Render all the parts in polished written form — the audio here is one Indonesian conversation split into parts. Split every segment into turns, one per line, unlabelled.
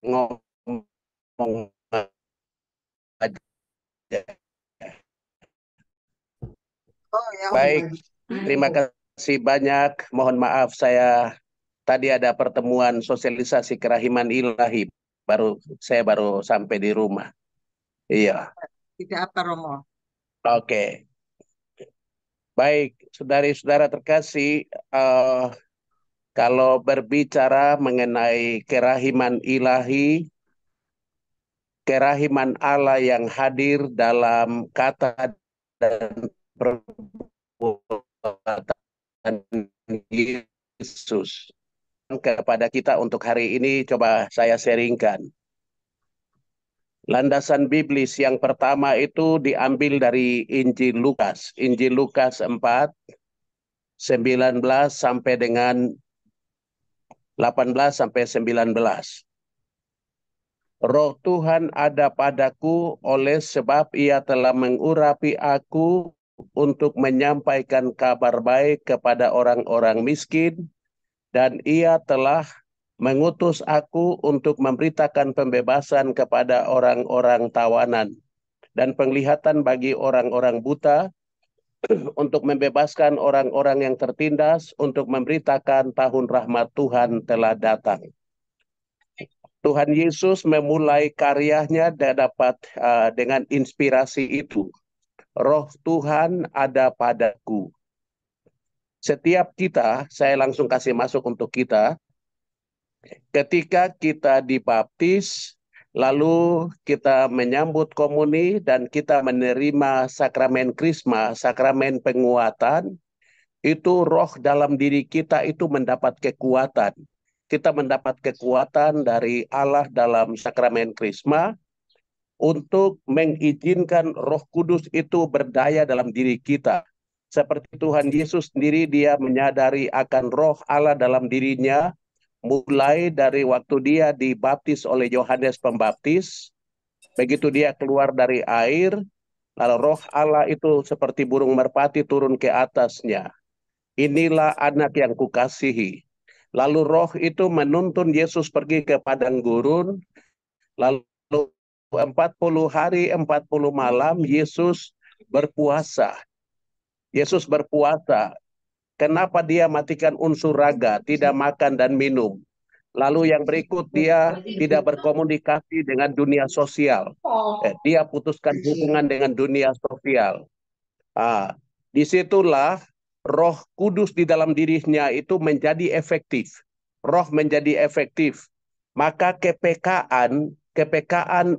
ngomong aja.
Oh ya,
Baik, terima kasih banyak. Mohon maaf saya tadi ada pertemuan sosialisasi kerahiman ilahi. Saya baru sampai di rumah. Iya,
tidak apa Romo.
oke. Baik, saudari-saudara terkasih, kalau berbicara mengenai kerahiman ilahi, kerahiman Allah yang hadir dalam kata dan perbuatan Yesus kepada kita untuk hari ini, coba saya sharingkan. Landasan biblis yang pertama itu diambil dari Injil Lukas. Injil Lukas 4, 19 sampai dengan 18 sampai 19. Roh Tuhan ada padaku oleh sebab ia telah mengurapi aku untuk menyampaikan kabar baik kepada orang-orang miskin, dan ia telah mengutus aku untuk memberitakan pembebasan kepada orang-orang tawanan dan penglihatan bagi orang-orang buta, untuk membebaskan orang-orang yang tertindas, untuk memberitakan tahun rahmat Tuhan telah datang. Tuhan Yesus memulai karyanya dengan inspirasi itu. Roh Tuhan ada padaku. Setiap kita, saya langsung kasih masuk untuk kita, ketika kita dibaptis, lalu kita menyambut komuni dan kita menerima sakramen krisma, sakramen penguatan, itu roh dalam diri kita itu mendapat kekuatan. Kita mendapat kekuatan dari Allah dalam sakramen krisma untuk mengizinkan Roh Kudus itu berdaya dalam diri kita. Seperti Tuhan Yesus sendiri, dia menyadari akan roh Allah dalam dirinya, mulai dari waktu dia dibaptis oleh Yohanes Pembaptis, begitu dia keluar dari air, lalu roh Allah itu seperti burung merpati turun ke atasnya. Inilah anak yang kukasihi. Lalu roh itu menuntun Yesus pergi ke padang gurun, lalu 40 hari 40 malam Yesus berpuasa. Yesus berpuasa. Kenapa dia matikan unsur raga, tidak makan dan minum? Lalu yang berikut, dia tidak berkomunikasi dengan dunia sosial. Dia putuskan hubungan dengan dunia sosial. Disitulah Roh Kudus di dalam dirinya itu menjadi efektif. Roh menjadi efektif. Maka kepekaan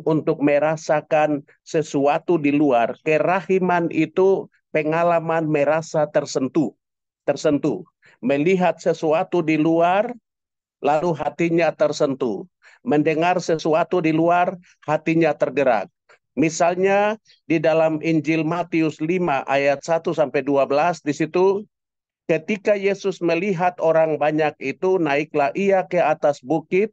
untuk merasakan sesuatu di luar, kerahiman itu pengalaman merasa tersentuh. Melihat sesuatu di luar, lalu hatinya tersentuh. Mendengar sesuatu di luar, hatinya tergerak. Misalnya di dalam Injil Matius 5 ayat 1 sampai 12, di situ ketika Yesus melihat orang banyak itu, naiklah ia ke atas bukit,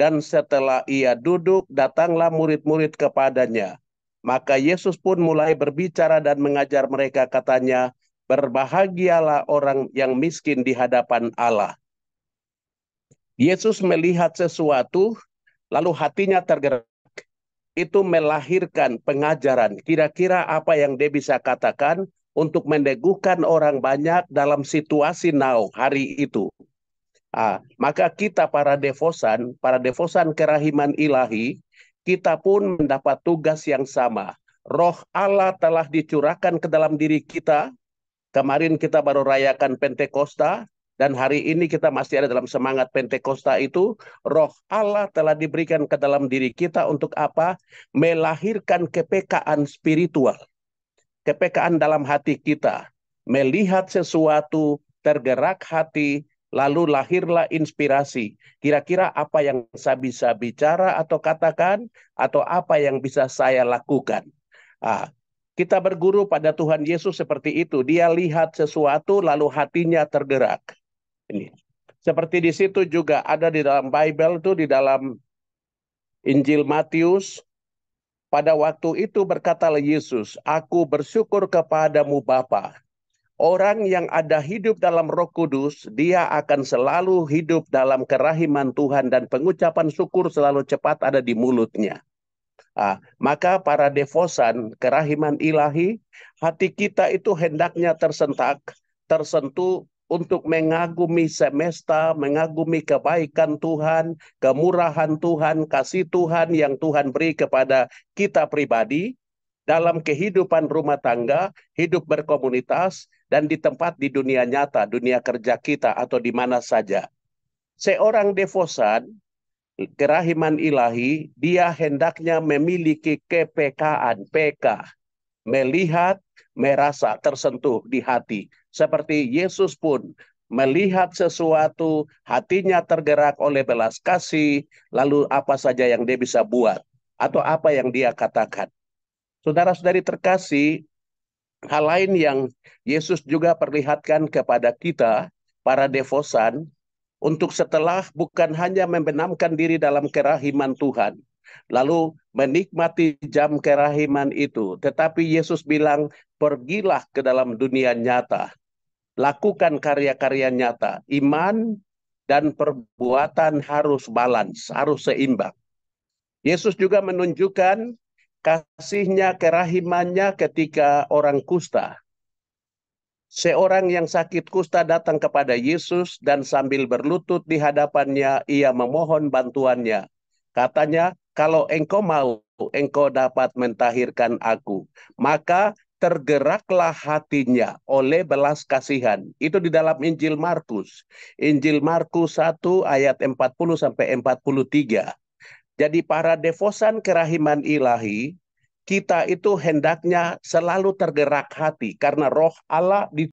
dan setelah ia duduk, datanglah murid-murid kepadanya. Maka Yesus pun mulai berbicara dan mengajar mereka, katanya, berbahagialah orang yang miskin di hadapan Allah. Yesus melihat sesuatu, lalu hatinya tergerak. Itu melahirkan pengajaran. Kira-kira apa yang dia bisa katakan untuk meneguhkan orang banyak dalam situasi now, hari itu. Maka kita para devosan kerahiman ilahi, kita pun mendapat tugas yang sama. Roh Allah telah dicurahkan ke dalam diri kita. Kemarin kita baru rayakan Pentakosta, dan hari ini kita masih ada dalam semangat Pentakosta itu. Roh Allah telah diberikan ke dalam diri kita untuk apa? Melahirkan kepekaan spiritual. Kepekaan dalam hati kita. Melihat sesuatu, tergerak hati, lalu lahirlah inspirasi. Kira-kira apa yang saya bisa bicara atau katakan, atau apa yang bisa saya lakukan. Kita berguru pada Tuhan Yesus seperti itu. Dia lihat sesuatu lalu hatinya tergerak. Ini. Seperti di situ juga ada di dalam Bible tuh, di dalam Injil Matius. Pada waktu itu berkatalah Yesus, aku bersyukur kepadamu Bapa. Orang yang ada hidup dalam Roh Kudus, dia akan selalu hidup dalam kerahiman Tuhan dan pengucapan syukur selalu cepat ada di mulutnya. Maka para devosan kerahiman ilahi, hati kita itu hendaknya tersentuh untuk mengagumi semesta, mengagumi kebaikan Tuhan, kemurahan Tuhan, kasih Tuhan yang Tuhan beri kepada kita pribadi, dalam kehidupan rumah tangga, hidup berkomunitas, dan di tempat di dunia nyata, dunia kerja kita, atau di mana saja. Seorang devosan, kerahiman ilahi, dia hendaknya memiliki kepekaan, PK, melihat, merasa, tersentuh di hati. Seperti Yesus pun melihat sesuatu, hatinya tergerak oleh belas kasih, lalu apa saja yang dia bisa buat, atau apa yang dia katakan. Saudara-saudari terkasih, hal lain yang Yesus juga perlihatkan kepada kita, para devosan, untuk setelah bukan hanya membenamkan diri dalam kerahiman Tuhan, lalu menikmati jam kerahiman itu, tetapi Yesus bilang, pergilah ke dalam dunia nyata, lakukan karya-karya nyata, iman dan perbuatan harus balance, harus seimbang. Yesus juga menunjukkan kasihnya, kerahimannya ketika orang kusta. Seorang yang sakit kusta datang kepada Yesus dan sambil berlutut di hadapannya, ia memohon bantuannya. Katanya, kalau engkau mau, engkau dapat mentahirkan aku. Maka tergeraklah hatinya oleh belas kasihan. Itu di dalam Injil Markus. Injil Markus 1 ayat 40-43. Jadi para devosan kerahiman ilahi, kita itu hendaknya selalu tergerak hati karena roh Allah di